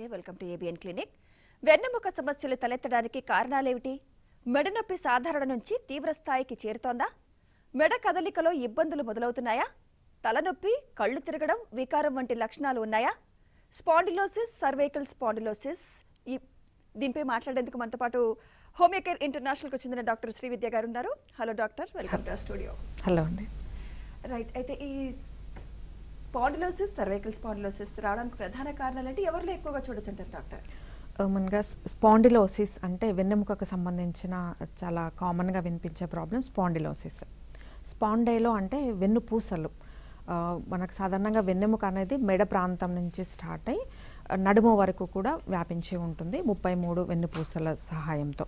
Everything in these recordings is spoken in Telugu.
నమస్తే, వెల్కమ్ టు ఏబిఎన్ క్లినిక్. వెన్నెముక సమస్యలు తలెత్తడానికి కారణాలేమిటి? మెడ నొప్పి సాధారణ నుంచి తీవ్ర స్థాయికి చేరుతోందా? మెడ కదలికలో ఇబ్బందులు మొదలవుతున్నాయా? తలనొప్పి, కళ్ళు తిరగడం, వికారం వంటి లక్షణాలు ఉన్నాయా? స్పాండిలోసిస్, సర్వైకల్ స్పాండిలోసిస్, దీనిపై మాట్లాడేందుకు మనతో పాటు హోమియోకేర్ ఇంటర్నేషనల్కు చెందిన డాక్టర్ శ్రీవిద్య గారు ఉన్నారు. Hello doctor, welcome to studio. Hello అండి. రైట్, అయితే ఈ స్పాండిలోసిస్, సర్వైకల్ స్పాండిలోసిస్ రావడానికి ప్రధాన కారణాలు అంటే ఎవరిలో ఎక్కువగా చూడొచ్చంటారు డాక్టర్? మనగా స్పాండిలోసిస్ అంటే వెన్నెముకకు సంబంధించిన చాలా కామన్గా వినిపించే ప్రాబ్లం స్పాండిలోసిస్. స్పాండైలో అంటే వెన్నుపూసలు. మనకు సాధారణంగా వెన్నెముక అనేది మెడ ప్రాంతం నుంచి స్టార్ట్ అయ్యి నడుము వరకు కూడా వ్యాపించి ఉంటుంది 33 వెన్నుపూసల సహాయంతో.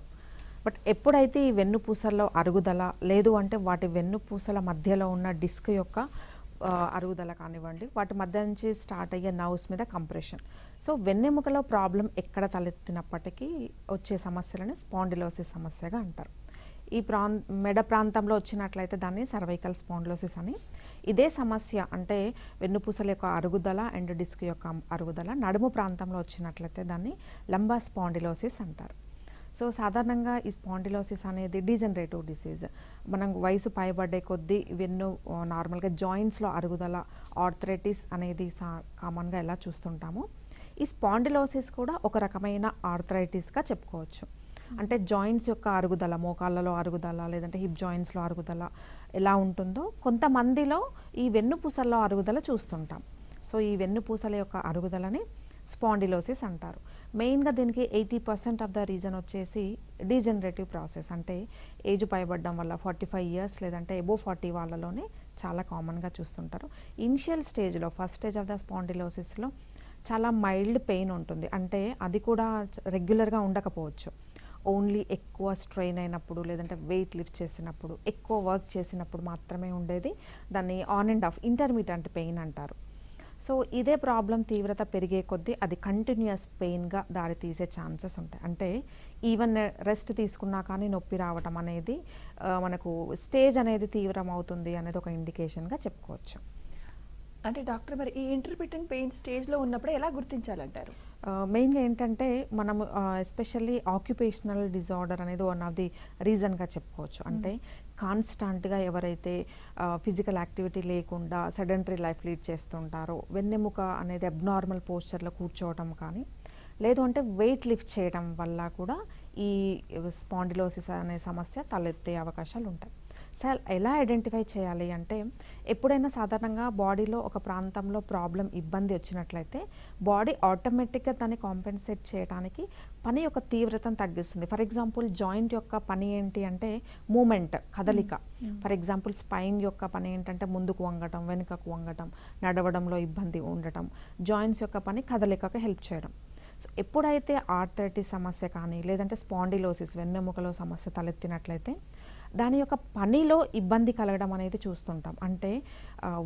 బట్ ఎప్పుడైతే ఈ వెన్నుపూసల్లో అరుగుదల లేదు అంటే వాటి వెన్నుపూసల మధ్యలో ఉన్న డిస్క్ యొక్క అరుగుదల కానివ్వండి, వాటి మధ్య నుంచి స్టార్ట్ అయ్యే నర్వ్స్ మీద కంప్రెషన్. సో వెన్నెముకలో ప్రాబ్లం ఎక్కడ తలెత్తినప్పటికీ వచ్చే సమస్యలని స్పాండిలోసిస్ సమస్యగా అంటారు. ఈ మెడ ప్రాంతంలో వచ్చినట్లయితే దాన్ని సర్వైకల్ స్పాండిలోసిస్ అని. ఇదే సమస్య అంటే వెన్నుపూసల యొక్క అరుగుదల అండ్ డిస్క్ యొక్క అరుగుదల నడుము ప్రాంతంలో వచ్చినట్లయితే దాన్ని లంబార్ స్పాండిలోసిస్ అంటారు. సో సాధారణంగా ఈ స్పాండిలోసిస్ అనేది డీజనరేటివ్ డిసీజ్. మనం వయసు పైబడ్డే కొద్దీ వెన్ను నార్మల్గా జాయింట్స్లో అరుగుదల, ఆర్థరైటిస్ అనేది కామన్గా ఎలా చూస్తుంటామో, ఈ స్పాండిలోసిస్ కూడా ఒక రకమైన ఆర్థరైటిస్గా చెప్పుకోవచ్చు. అంటే జాయింట్స్ యొక్క అరుగుదల, మోకాళ్ళలో అరుగుదల లేదంటే హిప్ జాయింట్స్లో అరుగుదల ఎలా ఉంటుందో కొంతమందిలో ఈ వెన్నుపూసల్లో అరుగుదల చూస్తుంటాం. సో ఈ వెన్నుపూసల యొక్క అరుగుదలని స్పాండిలోసిస్ అంటారు. మెయిన్గా దీనికి 80% ఆఫ్ ద రీజన్ వచ్చేసి డీజనరేటివ్ ప్రాసెస్. అంటే ఏజ్ పైబడ్డం వల్ల 45 ఇయర్స్ లేదంటే అబోవ్ 40 వాళ్ళలోనే చాలా కామన్గా చూస్తుంటారు. ఇనిషియల్ స్టేజ్లో ఫస్ట్ స్టేజ్ ఆఫ్ ద స్పాండిలోసిస్లో చాలా మైల్డ్ పెయిన్ ఉంటుంది. అంటే అది కూడా రెగ్యులర్గా ఉండకపోవచ్చు. ఓన్లీ ఎక్కువ స్ట్రెయిన్ అయినప్పుడు లేదంటే వెయిట్ లిఫ్ట్ చేసినప్పుడు, ఎక్కువ వర్క్ చేసినప్పుడు మాత్రమే ఉండేది. దాన్ని on and of intermediate pain అంటారు. సో ఇదే ప్రాబ్లం తీవ్రత పెరిగే కొద్దీ అది కంటిన్యూస్ పెయిన్గా దారి తీసే ఛాన్సెస్ ఉంటాయి. అంటే ఈవెన్ రెస్ట్ తీసుకున్నా కానీ నొప్పి రావటం అనేది మనకు స్టేజ్ అనేది తీవ్రం అవుతుంది అనేది ఒక ఇండికేషన్గా చెప్పుకోవచ్చు. అంటే డాక్టర్, మరి ఈ ఇంటర్మిటెంట్ పెయిన్ స్టేజ్లో ఉన్నప్పుడు ఎలా గుర్తించాలంటారు? మెయిన్గా ఏంటంటే మనం ఎస్పెషల్లీ ఆక్యుపేషనల్ డిజార్డర్ అనేది వన్ ఆఫ్ ది రీజన్గా చెప్పుకోవచ్చు. అంటే కాన్స్టాంట్గా ఎవరైతే ఫిజికల్ యాక్టివిటీ లేకుండా సెడెంటరీ లైఫ్ లీడ్ చేస్తుంటారో, వెన్నెముక అనేది అబ్నార్మల్ పోస్చర్లో కూర్చోవటం కానీ లేదు అంటే వెయిట్ లిఫ్ట్ చేయడం వల్ల కూడా ఈ స్పాండిలోసిస్ అనే సమస్య తలెత్తే అవకాశాలు ఉంటాయి. సో ఎలా ఐడెంటిఫై చేయాలి అంటే, ఎప్పుడైనా సాధారణంగా బాడీలో ఒక ప్రాంతంలో ప్రాబ్లం, ఇబ్బంది వచ్చినట్లయితే బాడీ ఆటోమేటిక్గా దాన్ని కాంపెన్సేట్ చేయడానికి పని యొక్క తీవ్రతను తగ్గిస్తుంది. ఫర్ ఎగ్జాంపుల్ జాయింట్ యొక్క పని ఏంటి అంటే మూమెంట్, కదలిక. ఫర్ ఎగ్జాంపుల్ స్పైన్ యొక్క పని ఏంటంటే ముందుకు వంగటం, వెనుకకు వంగటం, నడవడంలో ఇబ్బంది ఉండటం. జాయింట్స్ యొక్క పని కదలికకు హెల్ప్ చేయడం. సో ఎప్పుడైతే ఆర్థరైటిస్ సమస్య కానీ లేదంటే స్పాండిలోసిస్ వెన్నెముకలో సమస్య తలెత్తినట్లయితే దాని యొక్క పనిలో ఇబ్బంది కలగడం అనేది చూస్తుంటాం. అంటే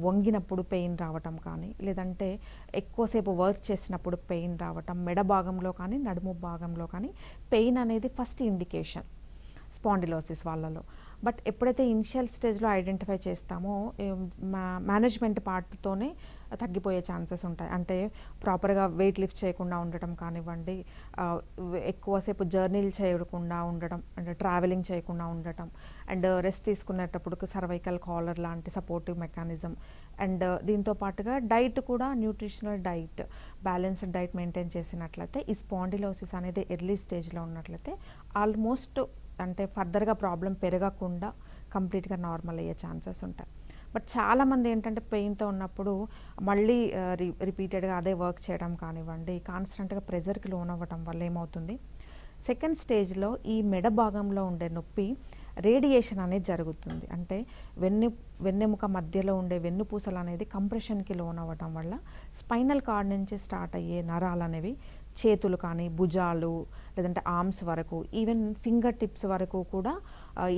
వంగినప్పుడు పెయిన్ రావటం కానీ లేదంటే ఎక్కువసేపు వర్క్ చేసినప్పుడు పెయిన్ రావటం, మెడ భాగంలో కానీ నడుము భాగంలో కానీ పెయిన్ అనేది ఫస్ట్ ఇండికేషన్ స్పాండిలోసిస్ వాళ్ళలో. బట్ ఎప్పుడైతే ఇనిషియల్ స్టేజ్లో ఐడెంటిఫై చేస్తామో మేనేజ్మెంట్ పార్ట్తోనే తగ్గిపోయే ఛాన్సెస్ ఉంటాయి. అంటే ప్రాపర్గా వెయిట్ లిఫ్ట్ చేయకుండా ఉండటం కానివ్వండి, ఎక్కువసేపు జర్నీలు చేయకుండా ఉండటం, అంటే ట్రావెలింగ్ చేయకుండా ఉండటం, అండ్ రెస్ట్ తీసుకునేటప్పుడు సర్వైకల్ కాలర్ లాంటి సపోర్టివ్ మెకానిజం, అండ్ దీంతో పాటుగా డైట్ కూడా nutritional diet, balanced diet maintain చేసినట్లయితే ఈ స్పాండిలోసిస్ అనేది ఎర్లీ స్టేజ్లో ఉన్నట్లయితే ఆల్మోస్ట్ అంటే ఫర్దర్గా ప్రాబ్లం పెరగకుండా కంప్లీట్గా నార్మల్ అయ్యే ఛాన్సెస్ ఉంటాయి. బట్ చాలామంది ఏంటంటే పెయిన్తో ఉన్నప్పుడు మళ్ళీ రిపీటెడ్గా అదే వర్క్ చేయడం కానివ్వండి, కాన్స్టెంట్గా ప్రెజర్కి లోన్ అవ్వడం వల్ల ఏమవుతుంది, సెకండ్ స్టేజ్లో ఈ మెడ భాగంలో ఉండే నొప్పి రేడియేషన్ అనేది జరుగుతుంది. అంటే వెన్నెముక మధ్యలో ఉండే వెన్నుపూసలు అనేది కంప్రెషన్కి లోన్ అవ్వడం వల్ల స్పైనల్ కార్డ్ నుంచి స్టార్ట్ అయ్యే నరాలు అనేవి చేతులు కానీ, భుజాలు లేదంటే ఆర్మ్స్ వరకు, ఈవెన్ ఫింగర్ టిప్స్ వరకు కూడా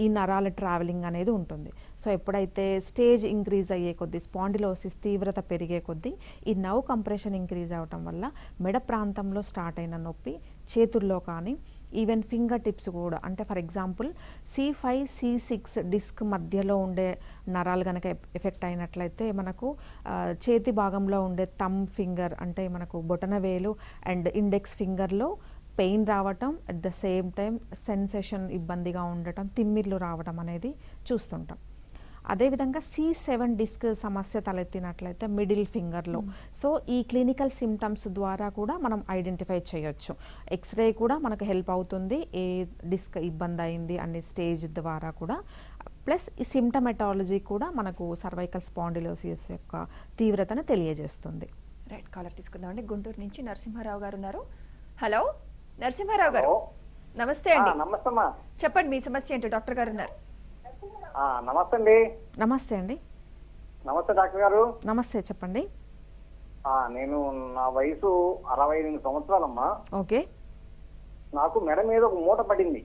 ఈ నరాల ట్రావెలింగ్ అనేది ఉంటుంది. సో ఎప్పుడైతే స్టేజ్ ఇంక్రీజ్ అయ్యే కొద్దీ, స్పాండిలోసిస్ తీవ్రత పెరిగే కొద్దీ ఈ నర్వ్ కంప్రెషన్ ఇంక్రీజ్ అవ్వటం వల్ల మెడ ప్రాంతంలో స్టార్ట్ అయిన నొప్పి చేతుల్లో కానీ ఈవెన్ ఫింగర్ టిప్స్ కూడా. అంటే for example C5 C6 disc మధ్యలో ఉండే నరాలు కనుక ఎఫెక్ట్ అయినట్లయితే మనకు చేతి భాగంలో ఉండే థంబ్ ఫింగర్ అంటే మనకు బొటనవేలు అండ్ ఇండెక్స్ ఫింగర్లో పెయిన్ రావటం, at the same time sensation ఇబ్బందిగా ఉండటం, తిమ్మిర్లు రావటం అనేది చూస్తుంటాం. అదేవిధంగా C7 డిస్క్ సమస్య తలెత్తినట్లయితే మిడిల్ ఫింగర్లో. సో ఈ క్లినికల్ సిమ్టమ్స్ ద్వారా కూడా మనం ఐడెంటిఫై చేయొచ్చు. ఎక్స్రే కూడా మనకు హెల్ప్ అవుతుంది ఏ డిస్క్ ఇబ్బంది అయింది అనే స్టేజ్ ద్వారా కూడా. ప్లస్ ఈ సిమ్టమెటాలజీ కూడా మనకు సర్వైకల్ స్పాండిలోసిస్ యొక్క తీవ్రతను తెలియజేస్తుంది. రైట్, కాలర్ తీసుకుందామండి. గుంటూరు నుంచి నరసింహారావు గారు ఉన్నారు. హలో నరసింహారావు గారు, నమస్తే అండి. నమస్తే. చెప్పండి మీ సమస్య ఏంటో, డాక్టర్ గారు ఉన్నారు. నమస్తే అండి. నమస్తే అండి. నమస్తే డాక్టర్ గారు. నమస్తే, చెప్పండి. నేను నా వయసు 68 సంవత్సరాలమ్మా. ఓకే. నాకు మెడ మీద ఒక మూట పడింది.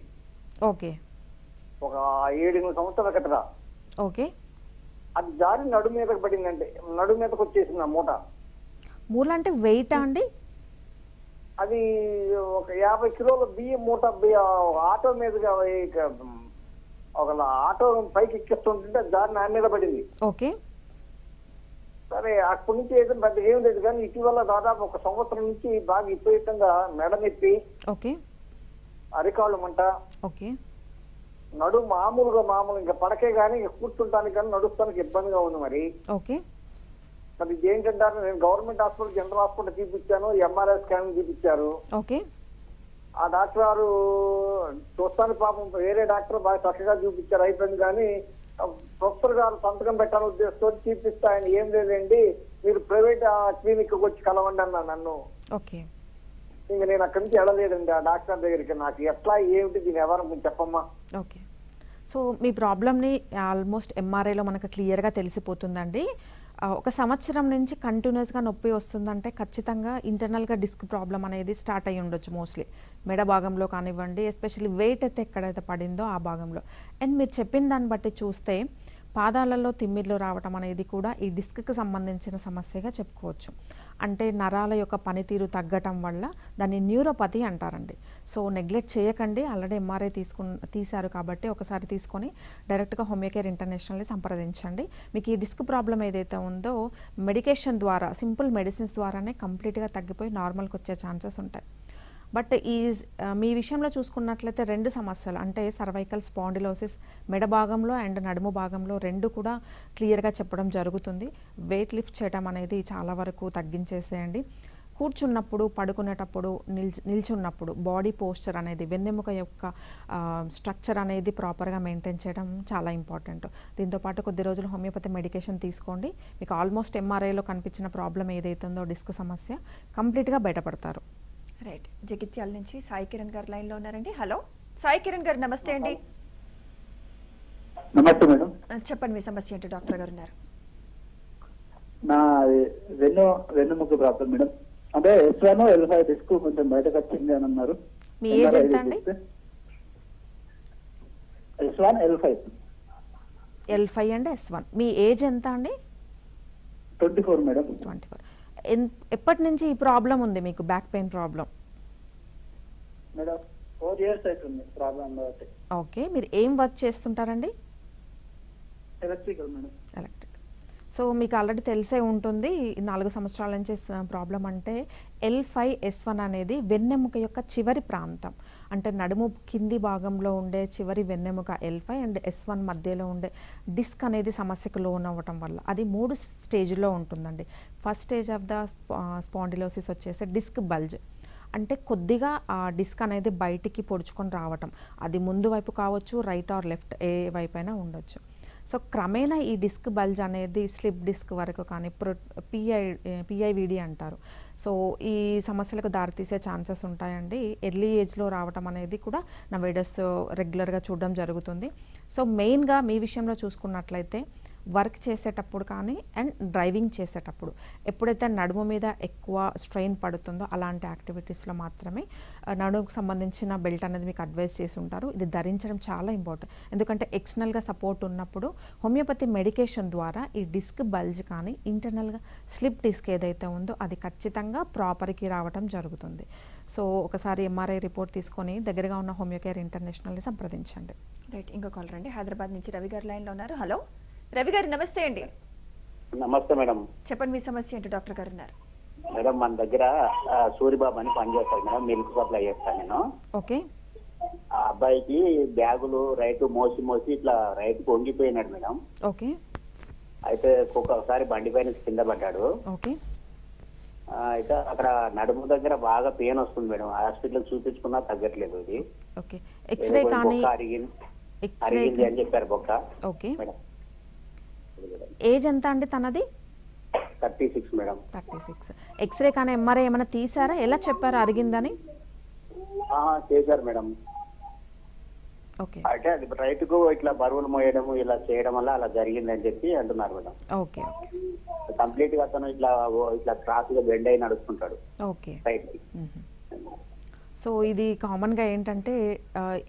ఓకే. ఒక 7-8 సంవత్సరాల క్రితం. ఓకే. అది జారి నడుము మీదకి పడిందంటే నడుము మీదకి వచ్చేసింది ఆ మూట. మూల అంటే వెయిటా అండి? అది ఒక 50 కిలోల బియ్యం మూట ఆటో మీదుగా ఒక ఆటో పైకి ఎక్కిస్తుంటే జారి నా మీద పడింది. ఓకే. సరే అప్పటి నుంచి ఏదో పెద్ద ఏం లేదు, కానీ ఇటీవల దాదాపు 1 సంవత్సరం నుంచి బాగా విపరీతంగా మెడ నొప్పి, ఓకే, అరికాళ్ళు మంట, ఓకే, నడుము మామూలు ఇంకా పడకే గానీ కూర్చుంటానికి కానీ నడుస్తానికి ఇబ్బందిగా ఉంది. మరి ఓకే. మరి ఏంటంటారు, నేను గవర్నమెంట్ హాస్పిటల్ జనరల్ హాస్పిటల్ చూపించాను, MRI స్కానింగ్ చూపించారు. ఓకే. ఆ డాక్టర్ గారు చూస్తాను పాపం వేరే డాక్టర్ బాగా చక్కగా చూపించారు, అయిపోయింది. కానీ ప్రొఫెసర్ గారు సంతకం పెట్టాలని ఉద్దేశంతో చూపిస్తా, ఆయన ఏం లేదండి మీరు ప్రైవేట్ క్లినిక్ వచ్చి కలవండి అన్నా నన్ను. ఓకే. ఇంకా నేను అక్కడి నుంచి వెళ్ళలేదండి ఆ డాక్టర్ దగ్గరికి. నాకు ఎట్లా ఏమిటి దీని ఎవరు చెప్పమ్మా. ఓకే. సో మీ ప్రాబ్లమ్ని ఆల్మోస్ట్ MRIలో మనకు క్లియర్గా తెలిసిపోతుందండి. 1 సంవత్సరం నుంచి కంటిన్యూస్గా నొప్పి వస్తుందంటే ఖచ్చితంగా ఇంటర్నల్గా డిస్క్ ప్రాబ్లం అనేది స్టార్ట్ అయ్యి ఉండొచ్చు. మోస్ట్లీ మెడ భాగంలో కానివ్వండి, ఎస్పెషల్లీ వెయిట్ అయితే ఎక్కడైతే పడిందో ఆ భాగంలో. అండ్ మీరు చెప్పిన దాన్ని బట్టి చూస్తే పాదాలలో తిమ్మిర్లు రావటం అనేది కూడా ఈ డిస్క్కి సంబంధించిన సమస్యగా చెప్పుకోవచ్చు. అంటే నరాల యొక్క పనితీరు తగ్గటం వల్ల దాన్ని న్యూరోపతి అంటారండి. సో నెగ్లెక్ట్ చేయకండి. ఆల్రెడీ MRI తీశారు కాబట్టి ఒకసారి తీసుకొని డైరెక్ట్గా హోమియోకేర్ ఇంటర్నేషనల్ని సంప్రదించండి. మీకు ఈ డిస్క్ ప్రాబ్లం ఏదైతే ఉందో మెడికేషన్ ద్వారా, సింపుల్ మెడిసిన్స్ ద్వారానే కంప్లీట్గా తగ్గిపోయి నార్మల్కి వచ్చే ఛాన్సెస్ ఉంటాయి. బట్ మీ విషయంలో చూసుకున్నట్లయితే 2 సమస్యలు అంటే సర్వైకల్ స్పాండిలోసిస్ మెడ భాగంలో అండ్ నడుము భాగంలో 2 కూడా క్లియర్గా చెప్పడం జరుగుతుంది. వెయిట్ లిఫ్ట్ చేయడం అనేది చాలా వరకు తగ్గించేసేయండి. కూర్చున్నప్పుడు, పడుకునేటప్పుడు, నిల్చున్నప్పుడు బాడీ పోస్చర్ అనేది, వెన్నెముక యొక్క స్ట్రక్చర్ అనేది ప్రాపర్గా మెయింటైన్ చేయడం చాలా ఇంపార్టెంట్. దీంతోపాటు కొద్ది రోజులు హోమియోపతి మెడికేషన్ తీసుకోండి. మీకు ఆల్మోస్ట్ MRIలో కనిపించిన ప్రాబ్లం ఏదైతే ఉందో డిస్క్ సమస్య కంప్లీట్గా బయటపడతారు. రైట్, జగిత్యాల నుంచి సాయి కిరణ్ గారు లైన్లో ఉన్నారండి. హలో సాయి కిరణ్ గారు, నమస్తే అండి. నమస్తే మేడం. చెప్పండి మీ సమస్య ఏంటో, డాక్టర్ గారు ఉన్నారు. నా వెన్నుముక ప్రాబ్లం మేడం. అంటే S1 L5 డిస్క్ కొంచెం బయటకు వచ్చింది అని అన్నారు. మీ ఏజ్ ఎంత అండి? S1 L5 and S1. Me age ఎంత అండి? 24 మేడం. 24. ఎప్పటి నుంచి ఈ ప్రాబ్లం ఉంది మీకు, back pain problem? Madam 4 years అవుతుంది ప్రాబ్లం కాబట్టి. ఓకే. మీరు ఏం వర్క్ చేస్తుంటారండి? Electrical madam. ఎలక్ట్రిక్. సో మీకు ఆల్రెడీ తెలిసే ఉంటుంది 4 సంవత్సరాల నుంచి ప్రాబ్లం అంటే L5S1 అనేది వెన్నెముక యొక్క చివరి ప్రాంతం. అంటే నడుము కింది భాగంలో ఉండే చివరి వెన్నెముక L5 అండ్ S1 మధ్యలో ఉండే డిస్క్ అనేది సమస్యకు లోన్ అవ్వటం వల్ల అది 3 స్టేజ్లో ఉంటుందండి. First stage of the spondylosis వచ్చేసి డిస్క్ బల్జ్. అంటే కొద్దిగా ఆ డిస్క్ అనేది బయటికి పొడుచుకొని రావటం, అది ముందు వైపు కావచ్చు, రైట్ ఆర్ లెఫ్ట్ ఏ వైపు అయినా ఉండొచ్చు. సో క్రమేణా ఈ డిస్క్ బల్జ్ అనేది స్లిప్ డిస్క్ వరకు కానీ PIVD అంటారు. సో ఈ సమస్యలకు దారితీసే ఛాన్సెస్ ఉంటాయండి. ఎర్లీ ఏజ్లో రావటం అనేది కూడా నా వీడియోస్ రెగ్యులర్గా చూడడం జరుగుతుంది. సో మెయిన్గా మీ విషయంలో చూసుకున్నట్లయితే వర్క్ చేసేటప్పుడు కానీ అండ్ డ్రైవింగ్ చేసేటప్పుడు ఎప్పుడైతే నడుము మీద ఎక్కువ స్ట్రెయిన్ పడుతుందో అలాంటి యాక్టివిటీస్లో మాత్రమే నడుముకు సంబంధించిన బెల్ట్ అనేది మీకు అడ్వైస్ చేసి ఉంటారు. ఇది ధరించడం చాలా ఇంపార్టెంట్, ఎందుకంటే ఎక్స్టర్నల్గా సపోర్ట్ ఉన్నప్పుడు హోమియోపతి మెడికేషన్ ద్వారా ఈ డిస్క్ బల్జ్ కానీ ఇంటర్నల్గా స్లిప్ డిస్క్ ఏదైతే ఉందో అది ఖచ్చితంగా ప్రాపర్కి రావడం జరుగుతుంది. సో ఒకసారి ఎంఆర్ఐ రిపోర్ట్ తీసుకొని దగ్గరగా ఉన్న హోమియోకేర్ ఇంటర్నేషనల్ని సంప్రదించండి. రైట్, ఇంకో కాల్ రండి. హైదరాబాద్ నుంచి రవి గారు లైన్లో ఉన్నారు. హలో రవి గారు, నమస్తే అండి. నమస్తే మేడం. చెప్పండి, మీ సమస్య ఏంటో డాక్టర్ గారు ఉన్నారు. మేడం మన దగ్గర సూరిబాబు అని పనిచేస్తాడు మేడం, మిల్క్ సప్లై చేస్తాను నేను. ఓకే, ఆ అబ్బాయికి బ్యాగులు రైతు మోసి ఇట్లా రైతుకు వంగిపోయినాడు మేడం. ఓకే, అయితే ఒక్కొక్కసారి బండి పైన కింద పడ్డాడు. ఓకే, అయితే అక్కడ నడుము దగ్గర బాగా పెయిన్ వస్తుంది మేడం. హాస్పిటల్ చూపించుకున్నా తగ్గట్లేదు. ఇది ఓకే. ఎక్స్రే కానీ అరిగింది అని చెప్పారు బొక్క. ఓకే. మేడం ఏజ్ ఎంత అండి తనది? 36 మేడం. 36. ఎక్స్రే కానీ ఎంఆర్ఐ ఏమైనా తీసారా? ఎలా చెప్పారా అరిగిందని? చేశారు మేడం. ఓకే, అంటే అది రైతుకు ఇట్లా బరువులు మోయడం ఇలా చేయడం వల్ల అలా జరిగిందని చెప్పి అంటున్నారు మేడం. ఓకే, ఓకే, కంప్లీట్ గా అతను ఇట్లా క్రాస్ గా బెండ్ అయి నడుస్తుంటాడు ఓకే. రైట్. సో ఇది కామన్గా ఏంటంటే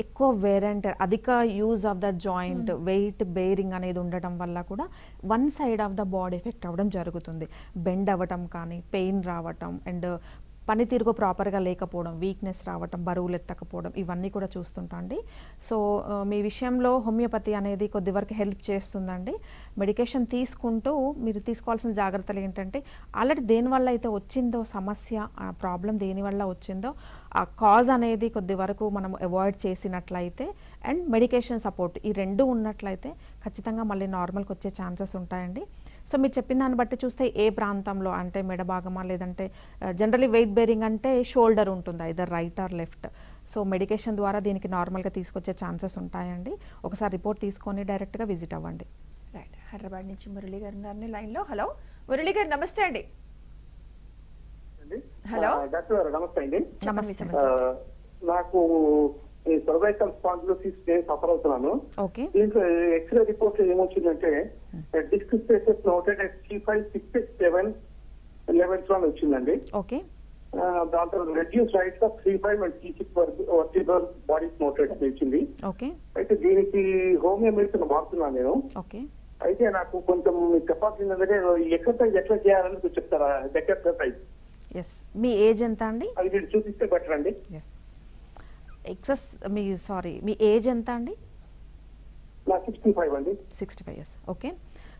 ఎక్కువ వేరెంట్ అధిక use of the joint weight bearing అనేది ఉండటం వల్ల కూడా one side of the body effect అవ్వడం జరుగుతుంది. బెండ్ అవ్వటం కానీ పెయిన్ రావటం అండ్ పనితీరుగా ప్రాపర్గా లేకపోవడం, వీక్నెస్ రావటం, బరువులు ఎత్తకపోవడం, ఇవన్నీ కూడా చూస్తుంటండి. సో మీ విషయంలో హోమియోపతి అనేది కొద్ది వరకు హెల్ప్ చేస్తుందండి. మెడికేషన్ తీసుకుంటూ మీరు తీసుకోవాల్సిన జాగ్రత్తలు ఏంటంటే ఆల్రెడీ దేనివల్ల అయితే వచ్చిందో సమస్య, ఆ ప్రాబ్లం దేనివల్ల వచ్చిందో ఆ కాజ్ అనేది కొద్ది వరకు మనం అవాయిడ్ చేసినట్లయితే అండ్ మెడికేషన్ సపోర్ట్ ఈ రెండు ఉన్నట్లయితే ఖచ్చితంగా మళ్ళీ నార్మల్కి వచ్చే ఛాన్సెస్ ఉంటాయండి. సో మీరు చెప్పిన దాన్ని బట్టి చూస్తే ఏ ప్రాంతంలో అంటే మెడ భాగమా లేదంటే జనరలీ వెయిట్ బేరింగ్ అంటే షోల్డర్ ఉంటుంది, either right are left. So medication ద్వారా దీనికి నార్మల్గా తీసుకొచ్చే ఛాన్సెస్ ఉంటాయండి. ఒకసారి రిపోర్ట్ తీసుకొని డైరెక్ట్గా విజిట్ అవ్వండి. రైట్, హైదరాబాద్ నుంచి మురళి గారు ఉన్నారు లైన్లో. హలో మురళి గారు, నమస్తే అండి. హలో డాక్టర్ గారు నమస్తే అండి. నమస్తే. నాకు సర్వైకల్ స్పాండిలోసిస్ నేను సఫర్ అవుతున్నాను. ఓకే, దీంట్లో ఎక్స్రే రిపోర్ట్ ఏమొచ్చిందంటే disc spaces noted T5, 6, 7 levels లో వచ్చిందండి. ఓకే, దాంతో reduced heights of T5 and T6 vertebral bodies noted అని వచ్చింది. ఓకే. అయితే దీనికి హోమియో మెడిసిన్ వాడుతున్నాను నేను. ఓకే. అయితే నాకు కొంచెం చెప్పాల్సిందంటే ఎక్సర్సైజ్ ఎట్లా చేయాలని కొంచెం చెప్తారా? ఎక్సర్సైజ్. ఎస్, మీ ఏజ్ ఎంత అండి? అది మీరు చూపిస్తే బెటర్ అండి. ఎస్, మీ ఏజ్ ఎంత అండి? నా 65 అండి. 65 years. ఓకే.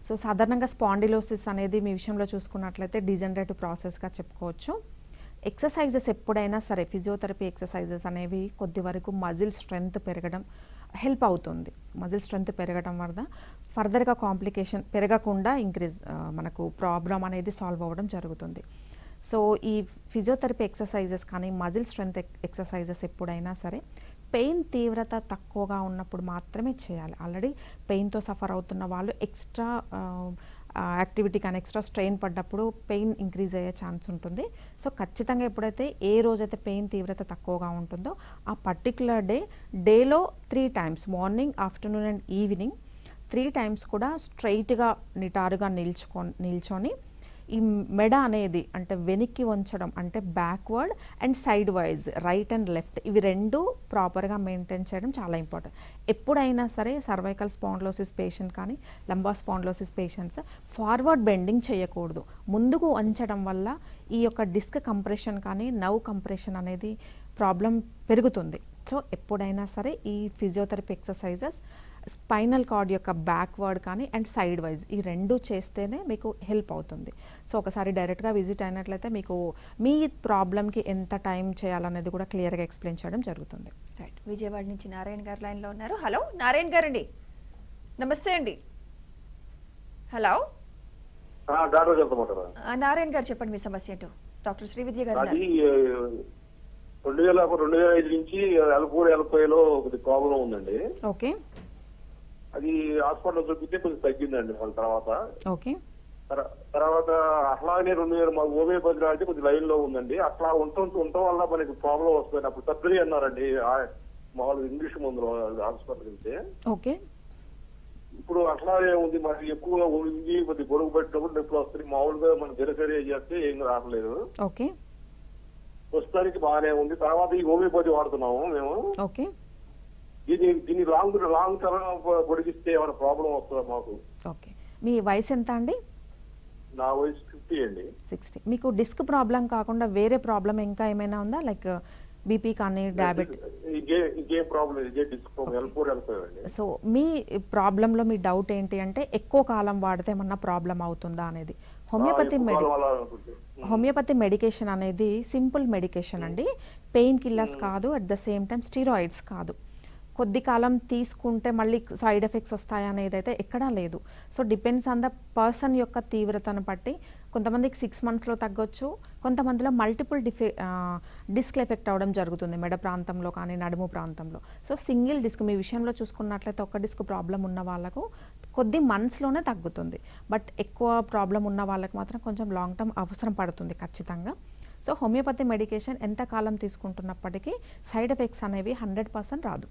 సో సాధారణంగా స్పాండిలోసిస్ అనేది మీ విషయంలో చూసుకున్నట్లయితే డిజనరేటివ్ ప్రాసెస్గా చెప్పుకోవచ్చు. ఎక్సర్సైజెస్ ఎప్పుడైనా సరే ఫిజియోథెరపీ ఎక్సర్సైజెస్ అనేవి కొద్ది వరకు మజిల్ స్ట్రెంగ్త్ పెరగడం హెల్ప్ అవుతుంది. మజిల్ స్ట్రెంగ్త్ పెరగడం వల్ల ఫర్దర్గా కాంప్లికేషన్ పెరగకుండా మనకు ప్రాబ్లం అనేది సాల్వ్ అవ్వడం జరుగుతుంది. సో ఈ ఫిజియోథెరపీ ఎక్సర్సైజెస్ కానీ మజిల్ స్ట్రెంగ్త్ ఎక్సర్సైజెస్ ఎప్పుడైనా సరే పెయిన్ తీవ్రత తక్కువగా ఉన్నప్పుడు మాత్రమే చేయాలి. ఆల్రెడీ పెయిన్తో సఫర్ అవుతున్న వాళ్ళు ఎక్స్ట్రా యాక్టివిటీ కానీ ఎక్స్ట్రా స్ట్రెయిన్ పడ్డప్పుడు పెయిన్ ఇంక్రీజ్ అయ్యే ఛాన్స్ ఉంటుంది. సో ఖచ్చితంగా ఎప్పుడైతే ఏ రోజైతే పెయిన్ తీవ్రత తక్కువగా ఉంటుందో ఆ పర్టికులర్ డేలో 3 times morning, afternoon and evening 3 times కూడా స్ట్రైట్గా నిటారుగా నిల్చొని ఈ మెడ అనేది అంటే వెనక్కి వంచడం అంటే backward and side wise right and left ఇవి రెండు ప్రాపర్గా మెయింటైన్ చేయడం చాలా ఇంపార్టెంట్. ఎప్పుడైనా సరే సర్వైకల్ స్పాండిలోసిస్ పేషెంట్ కానీ lumbar spondylosis patients forward bending చేయకూడదు. ముందుకు వంచడం వల్ల ఈ యొక్క డిస్క్ కంప్రెషన్ కానీ నర్వ్ కంప్రెషన్ అనేది ప్రాబ్లం పెరుగుతుంది. సో ఎప్పుడైనా సరే ఈ ఫిజియోథెరపీ ఎక్సర్సైజెస్ స్పైనల్ కార్డ్ యొక్క బ్యాక్వర్డ్ కానీ అండ్ సైడ్ వైజ్ ఈ రెండు చేస్తేనే మీకు హెల్ప్ అవుతుంది. సో ఒకసారి డైరెక్ట్గా విజిట్ అయినట్లయితే మీకు మీ ప్రాబ్లంకి ఎంత టైం చేయాలనేది కూడా క్లియర్గా ఎక్స్ప్లెయిన్ చేయడం జరుగుతుంది. రైట్, విజయవాడ నుంచి నారాయణ గారు లైన్లో ఉన్నారు. హలో నారాయణ గారు అండి, నమస్తే అండి. Hello doctor చెప్తామంటారా? నారాయణ గారు చెప్పండి మీ సమస్య ఏంటో. డాక్టర్ శ్రీవిద్య గారు ఉన్నారు. 2005 నుంచి L4, L5లో కొద్ది ప్రాబ్లం ఉందండి. ఓకే, అది హాస్పిటల్ చూపిస్తే కొంచెం తగ్గిందండి. వాళ్ళ ఓకే. తర్వాత అట్లానే 2000 మాకు హోమియోపతి అంటే కొద్ది లైన్ లో ఉందండి. అట్లా ఉండటం వల్ల మనకి ప్రాబ్లం వస్తుంది. అప్పుడు సర్జరీ అన్నారండి మామూలుగా ఇంగ్లీష్ మందులు హాస్పిటల్కి వెళ్తే. ఓకే. ఇప్పుడు అట్లానే ఉంది, మరి ఎక్కువగా ఉంది, కొద్ది గొడుగు పెట్టినప్పుడు నొప్పులు వస్తాయి. మామూలుగా మనం దినచర్య చేస్తే ఏం రావట్లేదు. ఓకే ప్రస్తుతానికి బాగానే ఉంది. తర్వాత ఈ హోమియోపతి వాడుతున్నాము మేము. ఓకే దీన్ని లాంగ్ టర్మ్ పొడిగిస్తే ఏమైనా ప్రాబ్లం వస్తుందా మాకు? ఓకే మీ వయసు ఎంత అండి? నా వయసు 50 అండి. 60. మీకు డిస్క్ ప్రాబ్లం కాకుండా వేరే ప్రాబ్లం ఇంకా ఏమైనా ఉందా, లైక్ బీపీ కానీ డయాబెటిక్? ఇంకేం ప్రాబ్లం లేదు, ఇదే డిస్క్ ప్రాబ్లం, L4 L5 అండి. సో మీ ప్రాబ్లంలో మీ డౌట్ ఏంటి అంటే ఎక్కువ కాలం వాడితే ఏమన్నా ప్రాబ్లం అవుతుందా అనేది. హోమియోపతి మెడికేషన్ అనేది సింపుల్ మెడికేషన్ అండి, పెయిన్ కిల్లర్స్ కాదు, at the same time steroids కాదు. కొద్ది కాలం తీసుకుంటే మళ్ళీ సైడ్ ఎఫెక్ట్స్ వస్తాయి అనేది అయితే ఎక్కడా లేదు. So depends on the person యొక్క తీవ్రతను బట్టి కొంతమందికి 6 monthsలో తగ్గొచ్చు, కొంతమందిలో మల్టిపుల్ డిస్క్ ఎఫెక్ట్ అవ్వడం జరుగుతుంది మెడ ప్రాంతంలో కానీ నడుము ప్రాంతంలో. సో సింగిల్ డిస్క్ మీ విషయంలో చూసుకున్నట్లయితే ఒక డిస్క్ ప్రాబ్లం ఉన్న వాళ్ళకు కొద్ది మంత్స్లోనే తగ్గుతుంది, బట్ ఎక్కువ ప్రాబ్లం ఉన్న వాళ్ళకి మాత్రం కొంచెం లాంగ్ టర్మ్ అవసరం పడుతుంది ఖచ్చితంగా. సో హోమియోపతి మెడికేషన్ ఎంత కాలం తీసుకుంటున్నప్పటికీ సైడ్ ఎఫెక్ట్స్ అనేవి 100% రాదు.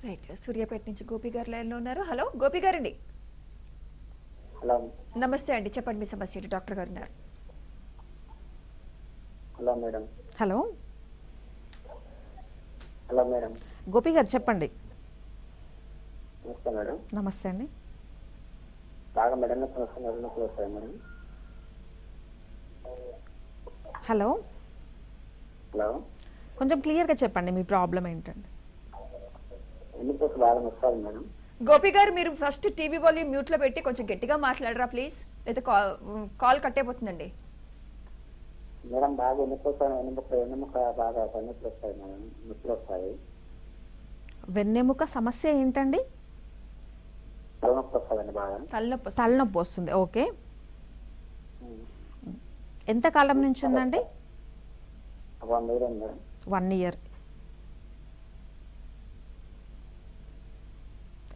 రైట్, సూర్యాపేట నుంచి గోపి గారు లైన్లో ఉన్నారు. హలో గోపి గారండి. హలో నమస్తే అండి, చెప్పండి మీ సమస్య ఏంటి? డాక్టర్ గారు ఉన్నారు. Hello madam. Hello hello madam. Gopi గారు చెప్పండి. నమస్తే మేడం. నమస్తే అండి. బాగా మేడం నొప్పులు వస్తాయి మేడం. హలో హలో కొంచెం క్లియర్గా చెప్పండి మీ ప్రాబ్లం ఏంటండి? ఎందుకు బాగా వస్తుంది మేడం? గోపి గారు మీరు ఫస్ట్ టీవీ వాల్యూమ్ మ్యూట్లో పెట్టి కొంచెం గట్టిగా మాట్లాడరా ప్లీజ్, లేదా కాల్ కట్ అయిపోతుందండి. మేడం బాగా వెన్నుముక బాగా నొప్పులు వస్తాయి మేడం, నొప్పులు వస్తాయి. వెన్నెముక సమస్య ఏంటండి? తలనొప్పి వస్తుందండి బాగా. తలనొప్పి వస్తుంది. ఓకే, ఎంత కాలం నుంచి ఉందండి? 1 year మేడం. 1 year.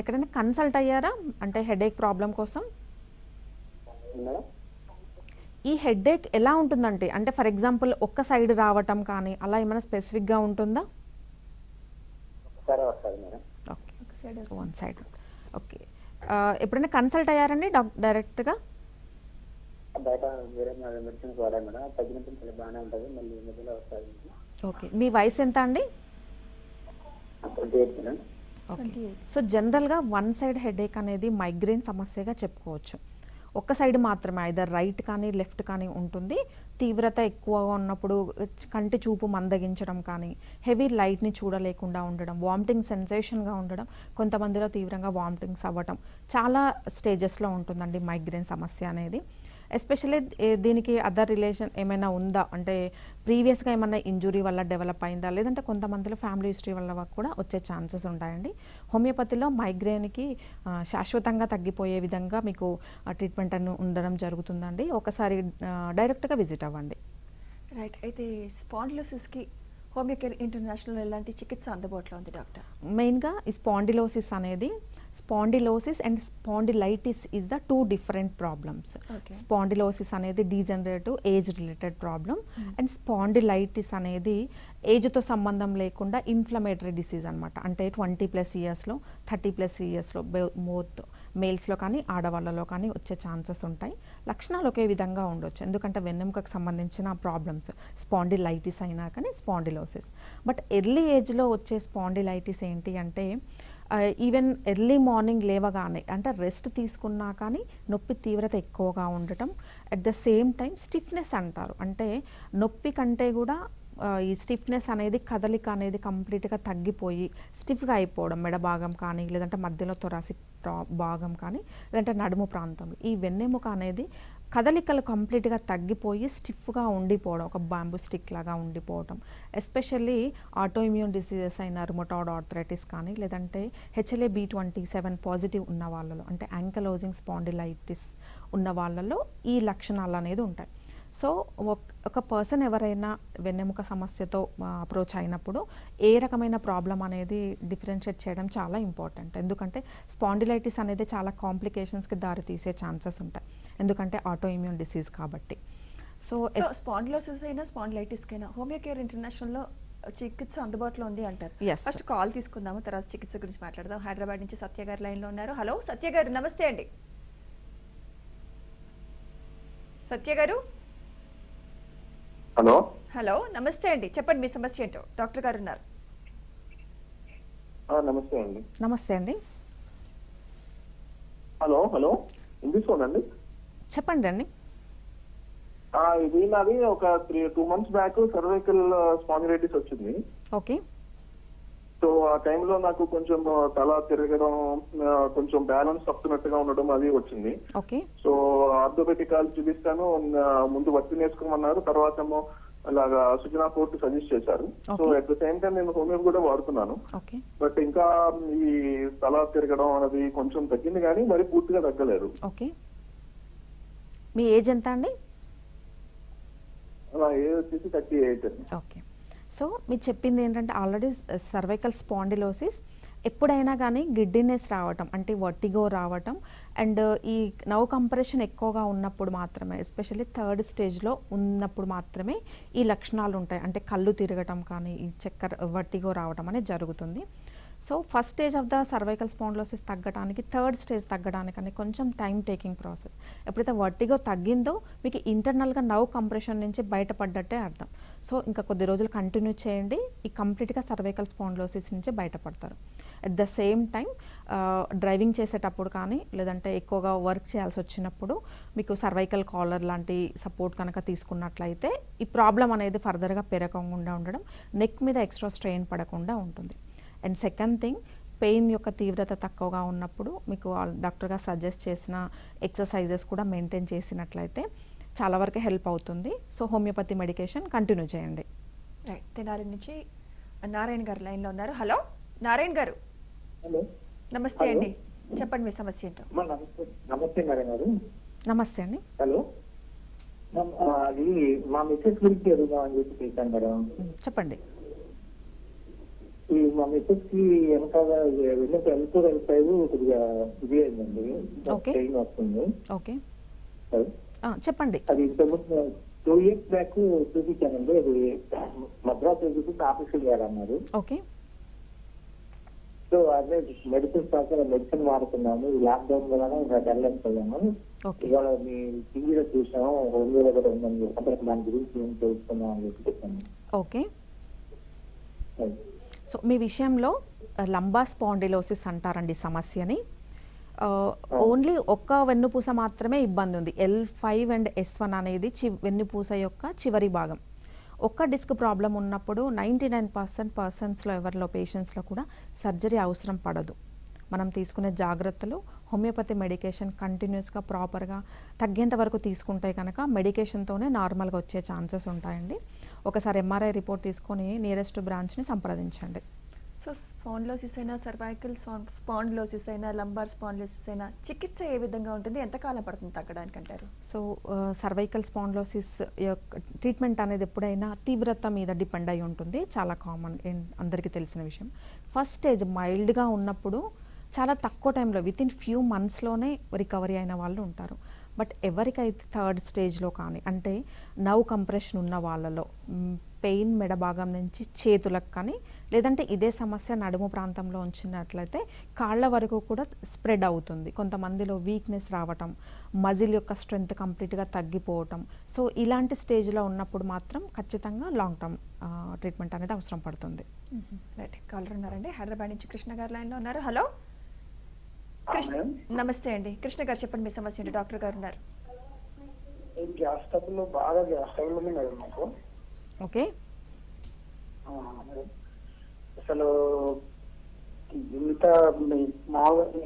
ఎక్కడైనా కన్సల్ట్ అయ్యారా అంటే హెడేక్ ప్రాబ్లం కోసం? మేడం ఈ హెడేక్ ఎలా ఉంటుందంటే, అంటే ఫర్ ఎగ్జాంపుల్ ఒక్క సైడ్ రావటం కానీ అలా ఏమైనా స్పెసిఫిక్గా ఉంటుందా? సరే వస్తుంది మేడం. Okay, 1 side. ఓకే, ఎప్పుడైనా కన్సల్ట్ అయ్యారండి డైరెక్ట్గా? బయట వేరే మెడిసిన్స్ వాడాను మేడం, తగ్గినప్పుడు బాగానే ఉంటుంది, మళ్ళీ మధ్యలో వస్తుంది. ఓకే, మీ వయసు ఎంత అండి? 28 మేడం. ఓకే, సో జనరల్గా 1 side హెడేక్ అనేది మైగ్రేన్ సమస్యగా చెప్పుకోవచ్చు. ఒక్క సైడ్ మాత్రమే, ఐదర్ రైట్ కానీ లెఫ్ట్ కానీ ఉంటుంది. తీవ్రత ఎక్కువగా ఉన్నప్పుడు కంటి చూపు మందగించడం కానీ, హెవీ లైట్ని చూడలేకుండా ఉండడం, వామిటింగ్ సెన్సేషన్గా ఉండడం, కొంతమందిలో తీవ్రంగా వామిటింగ్స్ అవ్వటం, చాలా స్టేజెస్లో ఉంటుందండి మైగ్రేన్ సమస్య అనేది. ఎస్పెషల్లీ దీనికి అదర్ రిలేషన్ ఏమైనా ఉందా అంటే ప్రీవియస్గా ఏమైనా ఇంజురీ వల్ల డెవలప్ అయిందా, లేదంటే కొంతమందిలో ఫ్యామిలీ హిస్టరీ వల్ల కూడా వచ్చే ఛాన్సెస్ ఉంటాయండి. హోమియోపతిలో మైగ్రేన్కి శాశ్వతంగా తగ్గిపోయే విధంగా మీకు ట్రీట్మెంట్ అని ఉండడం జరుగుతుందండి. ఒకసారి డైరెక్ట్గా విజిట్ అవ్వండి. రైట్, అయితే స్పాండిలోసిస్కి హోమియోకేర్ ఇంటర్నేషనల్ ఎలాంటి చికిత్స అందుబాటులో ఉంది డాక్టర్? మెయిన్గా ఈ స్పాండిలోసిస్ అనేది, spondylosis and spondylitis is the 2 different problems. Spondylosis అనేది degenerative age related problem, and spondylitis అనేది ఏజ్తో సంబంధం లేకుండా ఇన్ఫ్లమేటరీ డిసీజ్ అనమాట. అంటే 20+ yearsలో 30+ yearsలో బోత్ మేల్స్లో కానీ ఆడవాళ్ళలో కానీ వచ్చే ఛాన్సెస్ ఉంటాయి. లక్షణాలు ఒకే విధంగా ఉండొచ్చు, ఎందుకంటే వెన్నెముకకు సంబంధించిన ప్రాబ్లమ్స్ స్పాండిలైటిస్ అయినా కానీ స్పాండిలోసిస్. బట్ ఎర్లీ ఏజ్లో వచ్చే స్పాండిలైటిస్ ఏంటి అంటే, ఈవెన్ ఎర్లీ మార్నింగ్ లేవగానే అంటే రెస్ట్ తీసుకున్నా కానీ నొప్పి తీవ్రత ఎక్కువగా ఉండటం, at the same time stiffness అంటారు. అంటే నొప్పి కంటే కూడా ఈ స్టిఫ్నెస్ అనేది, కదలిక అనేది కంప్లీట్గా తగ్గిపోయి స్టిఫ్గా అయిపోవడం, మెడ భాగం కానీ లేదంటే మధ్యలో థొరాసిక్ భాగం కానీ లేదంటే నడుము ప్రాంతంలో ఈ వెన్నెముక అనేది కదలికలు కంప్లీట్గా తగ్గిపోయి స్టిఫ్గా ఉండిపోవడం, ఒక బాంబూ స్టిక్ లాగా ఉండిపోవడం. ఎస్పెషల్లీ ఆటోఇమ్యూన్ డిసీజెస్ అయిన రుమటాయిడ్ ఆర్థరైటిస్ కానీ లేదంటే HLA-B27 పాజిటివ్ ఉన్న వాళ్ళలో, అంటే యాంకలోజింగ్ స్పాండిలైటిస్ ఉన్న వాళ్ళలో ఈ లక్షణాలు అనేది ఉంటాయి. సో ఒక పర్సన్ ఎవరైనా వెన్నెముక సమస్యతో అప్రోచ్ అయినప్పుడు ఏ రకమైన ప్రాబ్లం అనేది డిఫరెన్షియేట్ చేయడం చాలా ఇంపార్టెంట్. ఎందుకంటే స్పాండిలైటిస్ అనేది చాలా కాంప్లికేషన్స్కి దారి తీసే ఛాన్సెస్ ఉంటాయి, ఎందుకంటే ఆటోఇమ్యూన్ డిసీజ్ కాబట్టి. సో స్పాండిలోసిస్ అయినా స్పాండిలైటిస్కైనా హోమియోకేర్ ఇంటర్నేషనల్లో చికిత్స అందుబాటులో ఉంది అంటారు. Yes. ఫస్ట్ కాల్ తీసుకుందాము, తర్వాత చికిత్స గురించి మాట్లాడదాం. హైదరాబాద్ నుంచి సత్య గారు లైన్ లో ఉన్నారు. హలో సత్య గారు, నమస్తే అండి. సత్య గారు, హలో హలో నమస్తే అండి, చెప్పండి మీ సమస్య ఏంటో. డాక్టర్ గారు ఉన్నారు. నమస్తే అండి. నమస్తే అండి, హలో హలో వినిపిస్తోందండి? చెప్పండి అండి. ఇది నాది ఒక 2 months బ్యాక్ సర్వైకల్ స్పాండిలైటిస్ వచ్చింది. ఓకే సో ఆ టైంలో నాకు కొంచెం తల తిరగడం, కొంచెం బ్యాలెన్స్ తప్పుతున్నట్టుగా ఉండడం అది వచ్చింది. ఓకే సో ఆర్థోపెటిక్ చూపిస్తాను, ముందు వర్తిన్ వేసుకోమన్నారు, తర్వాత ఏమో అలాగా సుజనా పోర్ట్ సజెస్ట్ చేశారు. So Okay. At the same time నేను హోమియో కూడా వాడుతున్నాను. ఓకే బట్ ఇంకా ఈ తల తిరగడం అనేది కొంచెం తగ్గింది కానీ మరి పూర్తిగా తగ్గలేదు. ఓకే మీ ఏజ్ ఎంత అండి? అలా ఏజ్ వచ్చేసి 38. ఓకే సో మీరు చెప్పింది ఏంటంటే ఆల్రెడీ సర్వైకల్ స్పాండిలోసిస్ ఎప్పుడైనా కానీ గిడ్డినెస్ రావటం అంటే వర్టిగో రావటం అండ్ ఈ నవ్ కంప్రెషన్ ఎక్కువగా ఉన్నప్పుడు మాత్రమే, ఎస్పెషల్లీ 3rd స్టేజ్లో ఉన్నప్పుడు మాత్రమే ఈ లక్షణాలు ఉంటాయి. అంటే కళ్ళు తిరగటం కానీ ఈ చక్కర వర్టిగో రావటం అనేది జరుగుతుంది. So first stage of the cervical spondylosis తగ్గడానికి 3rd స్టేజ్ తగ్గడానికని కొంచెం టైం టేకింగ్ ప్రాసెస్. ఎప్పుడైతే వర్టిగో తగ్గిందో మీకు ఇంటర్నల్గా నవ్ కంప్రెషన్ నుంచి బయటపడ్డట్టే అర్థం. సో ఇంకా కొద్ది రోజులు కంటిన్యూ చేయండి, ఈ కంప్లీట్గా సర్వైకల్ స్పాండిలోసిస్ నుంచి బయటపడతారు. At the same time driving చేసేటప్పుడు కానీ లేదంటే ఎక్కువగా వర్క్ చేయాల్సి వచ్చినప్పుడు మీకు సర్వైకల్ కాలర్ లాంటి సపోర్ట్ కనుక తీసుకున్నట్లయితే ఈ ప్రాబ్లం అనేది ఫర్దర్గా పెరగకుండా ఉండడం, నెక్ మీద ఎక్స్ట్రా స్ట్రెయిన్ పడకుండా ఉంటుంది. అండ్ సెకండ్ థింగ్, పెయిన్ యొక్క తీవ్రత తక్కువగా ఉన్నప్పుడు మీకు డాక్టర్గా సజెస్ట్ చేసిన ఎక్సర్సైజెస్ కూడా మెయింటైన్ చేసినట్లయితే చాలా వరకు హెల్ప్ అవుతుంది. సో హోమియోపతి మెడికేషన్ కంటిన్యూ చేయండి. రైట్, తెనాలి నుంచి నారాయణ గారు లైన్ లో ఉన్నారు. హలో నారాయణ గారు, హలో నమస్తే అండి, చెప్పండి మీ సమస్య ఏంటో. నమస్తే. నమస్తే మేడం గారు. నమస్తే అండి. హలో అది మా మిస్సెస్ గురించి ఎదుగుదామని చెప్పి చేశాను మేడం. చెప్పండి. ఈ మా మిస్సెస్ కి వెనకాల వెళ్ళిపోయి కొద్దిగా ఇది అయిందండి, Okay. పెయిన్ వస్తుంది. Okay hello? చెప్పండి. అది ఇంతకుముందు 2 years బ్యాక్ చూపించానండి. అది మద్రాసు చూపించి ఆఫీసులు వెళ్ళాలన్నారు. ఓకే సో అదే మెడిసిన్ వాడుతున్నాము. ఈ లాక్డౌన్ వలన ఇంకా వెళ్ళలేకపోయాము. ఓకే ఇవాళ మీ టీవీలో చూసాము, హోమియోలో కూడా ఉందని చెప్పి దాని గురించి ఏం తెలుసుకున్నాం అని చెప్పి చెప్పాను. ఓకే సో మీ విషయంలో లంబా స్పాండిలోసిస్ అంటారండి సమస్యని. ఓన్లీ ఒక్క వెన్నుపూస మాత్రమే ఇబ్బంది ఉంది. L5 అండ్ S1 అనేది వెన్నుపూస యొక్క చివరి భాగం. ఒక్క డిస్క్ ప్రాబ్లం ఉన్నప్పుడు 99% పర్సన్స్లో ఎవరిలో పేషెంట్స్లో కూడా సర్జరీ అవసరం పడదు. మనం తీసుకునే జాగ్రత్తలు హోమియోపతి మెడికేషన్ కంటిన్యూస్గా ప్రాపర్గా తగ్గేంత వరకు తీసుకుంటే కనుక మెడికేషన్తోనే నార్మల్గా వచ్చే ఛాన్సెస్ ఉంటాయండి. ఒకసారి MRI రిపోర్ట్ తీసుకొని నియరెస్ట్ బ్రాంచ్ని సంప్రదించండి. సో స్పాండిలోసిస్ అయినా, సర్వైకల్ స్పాండిలోసిస్ అయినా, లంబార్ స్పాండిలోసిస్ అయినా చికిత్స ఏ విధంగా ఉంటుంది, ఎంతకాలం పడుతుంది తగ్గడానికి అంటారు? సో సర్వైకల్ స్పాండిలోసిస్ యొక్క ట్రీట్మెంట్ అనేది ఎప్పుడైనా తీవ్రత మీద డిపెండ్ అయి ఉంటుంది. చాలా కామన్, అందరికీ తెలిసిన విషయం. ఫస్ట్ స్టేజ్ మైల్డ్గా ఉన్నప్పుడు చాలా తక్కువ టైంలో వితిన్ ఫ్యూ మంత్స్లోనే రికవరీ అయిన వాళ్ళు ఉంటారు. బట్ ఎవరికైతే 3rd స్టేజ్లో కానీ అంటే నవ్ కంప్రెషన్ ఉన్న వాళ్ళలో పెయిన్ మెడ భాగం నుంచి చేతులకు కానీ లేదంటే ఇదే సమస్య నడుము ప్రాంతంలో ఉంచినట్లయితే కాళ్ళ వరకు కూడా స్ప్రెడ్ అవుతుంది. కొంతమందిలో వీక్నెస్ రావటం, మజిల్ యొక్క స్ట్రెంగ్త్ కంప్లీట్గా తగ్గిపోవటం. సో ఇలాంటి స్టేజ్లో ఉన్నప్పుడు మాత్రం ఖచ్చితంగా లాంగ్ టర్మ్ ట్రీట్మెంట్ అనేది అవసరం పడుతుంది. రైట్, కాలర్ ఉన్నారండి. హైదరాబాద్ నుంచి కృష్ణ గారు లైన్లో ఉన్నారు. హలో కృష్ణ, నమస్తే అండి. కృష్ణ గారు చెప్పండి మీ సమస్య ఏంటి, డాక్టర్ గారు ఉన్నారు. గ్యాస్ ట్రబుల్ బాగా గ్యాస్ ట్రబుల్ ఉంది మేడం నాకు. ఓకే అసలు ఇంత మామూలుగా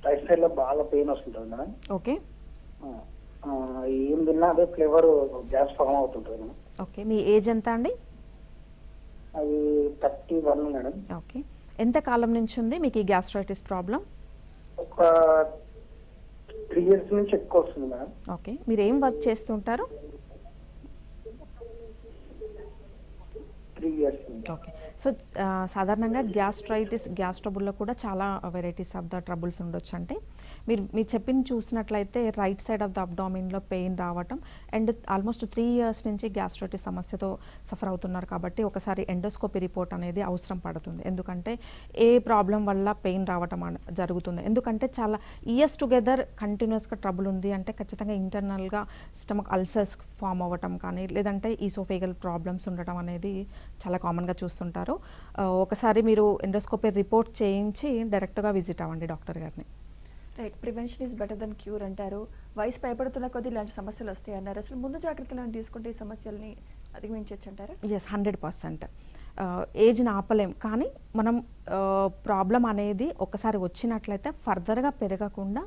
రైట్ సైడ్ లో బాగా పెయిన్ వస్తుంటుంది మేడం. ఓకే ఏం తిన్నా అదే ఫ్లేవర్ గ్యాస్ ఫామ్ అవుతుంటుంది మేడం. ఓకే మీ ఏజ్ ఎంత అండి? అది 31 మేడం. ఓకే ఎంత కాలం నుంచి ఉంది మీకు ఈ గ్యాస్ట్రైటిస్ ప్రాబ్లం? ఒక 3 years నుంచి ఎక్కువ వస్తుంది మేడం. ఓకే మీరు ఏం వర్క్ చేస్తుంటారు? 3 years. ఓకే సో సాధారణంగా గ్యాస్ ట్రబుల్లో కూడా చాలా వెరైటీస్ ఆఫ్ ద ట్రబుల్స్ ఉండొచ్చు. అంటే మీరు చెప్పింది చూసినట్లయితే రైట్ సైడ్ ఆఫ్ ద అబ్డామిన్లో పెయిన్ రావటం అండ్ ఆల్మోస్ట్ 3 years నుంచి గ్యాస్ట్రైటిస్ సమస్యతో సఫర్ అవుతున్నారు కాబట్టి ఒకసారి ఎండోస్కోపీ రిపోర్ట్ అనేది అవసరం పడుతుంది. ఎందుకంటే ఏ ప్రాబ్లం వల్ల పెయిన్ రావటం జరుగుతుంది, ఎందుకంటే చాలా ఇయర్స్ టుగెదర్ కంటిన్యూస్గా ట్రబుల్ ఉంది అంటే ఖచ్చితంగా ఇంటర్నల్గా స్టమక్ అల్సర్స్ ఫామ్ అవ్వటం కానీ లేదంటే ఈసోఫేగల్ ప్రాబ్లమ్స్ ఉండటం అనేది చాలా కామన్గా చూస్తుంటారు. ఒకసారి మీరు ఎండోస్కోపీ రిపోర్ట్ చేయించి డైరెక్ట్గా విజిట్ అవ్వండి డాక్టర్ గారిని. Right, prevention is better than cure అంటారు. వయసు భయపడుతున్న కొద్దీ ఇలాంటి సమస్యలు వస్తాయి అన్నారు. అసలు ముందు జాగ్రత్తలను తీసుకుంటే ఈ సమస్యల్ని అధిగమించవచ్చు అంటారా? ఎస్, 100%. ఏజ్ని ఆపలేం, కానీ మనం ప్రాబ్లం అనేది ఒకసారి వచ్చినట్లయితే ఫర్దర్గా పెరగకుండా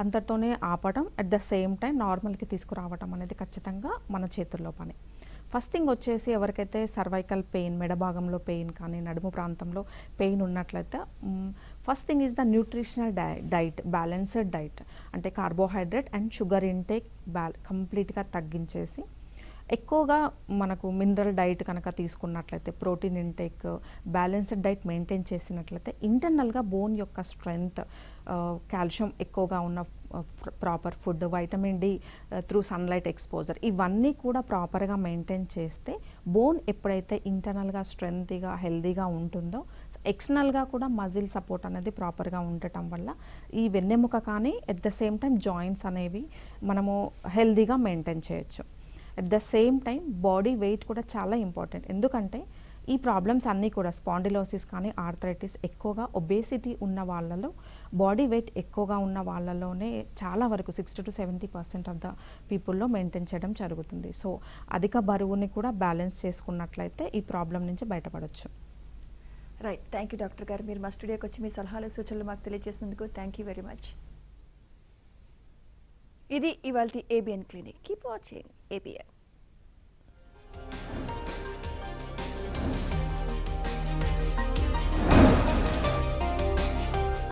అంతటితోనే ఆపడం, అట్ ద సేమ్ టైం నార్మల్కి తీసుకురావటం అనేది ఖచ్చితంగా మన చేతుల్లో పని. ఫస్ట్ థింగ్ వచ్చేసి ఎవరికైతే సర్వైకల్ పెయిన్, మెడ భాగంలో పెయిన్ కానీ నడుము ప్రాంతంలో పెయిన్ ఉన్నట్లయితే first thing is the nutritional diet, balanced diet. అంటే కార్బోహైడ్రేట్ అండ్ షుగర్ ఇంటేక్ కంప్లీట్గా తగ్గించేసి ఎక్కువగా మనకు మినరల్ డైట్ కనుక తీసుకున్నట్లయితే, protein intake, balanced diet maintain చేసినట్లయితే ఇంటర్నల్గా బోన్ యొక్క స్ట్రెంగ్త్, కాల్షియం ఎక్కువగా ఉన్న proper food, vitamin D through sunlight exposure, ఇవన్నీ కూడా ప్రాపర్గా మెయింటైన్ చేస్తే బోన్ ఎప్పుడైతే ఇంటర్నల్గా స్ట్రెంగ్త్గా హెల్దీగా ఉంటుందో ఎక్స్టర్నల్గా కూడా మజిల్ సపోర్ట్ అనేది ప్రాపర్గా ఉండటం వల్ల ఈ వెన్నెముక కానీ at the same time joints అనేవి మనము హెల్దీగా మెయింటైన్ చేయొచ్చు. At the same time body weight కూడా చాలా ఇంపార్టెంట్. ఎందుకంటే ఈ ప్రాబ్లమ్స్ అన్నీ కూడా స్పాండిలోసిస్ కానీ ఆర్థరైటిస్ ఎక్కువగా ఒబేసిటీ ఉన్న వాళ్ళలో, బాడీ వెయిట్ ఎక్కువగా ఉన్న వాళ్ళలోనే చాలా వరకు 60 to 70% ఆఫ్ ద పీపుల్లో మెయింటైన్ చేయడం జరుగుతుంది. సో అధిక బరువుని కూడా బ్యాలెన్స్ చేసుకున్నట్లయితే ఈ ప్రాబ్లం నుంచి బయటపడవచ్చు. రైట్, థ్యాంక్ యూ డాక్టర్ గారు. మీరు మా స్టూడియోకి వచ్చి మీ సలహాలు సూచనలు మాకు తెలియజేసినందుకు థ్యాంక్ యూ వెరీ మచ్. ఇది ఇవాల్టి ABN clinic. Keep watching ABN.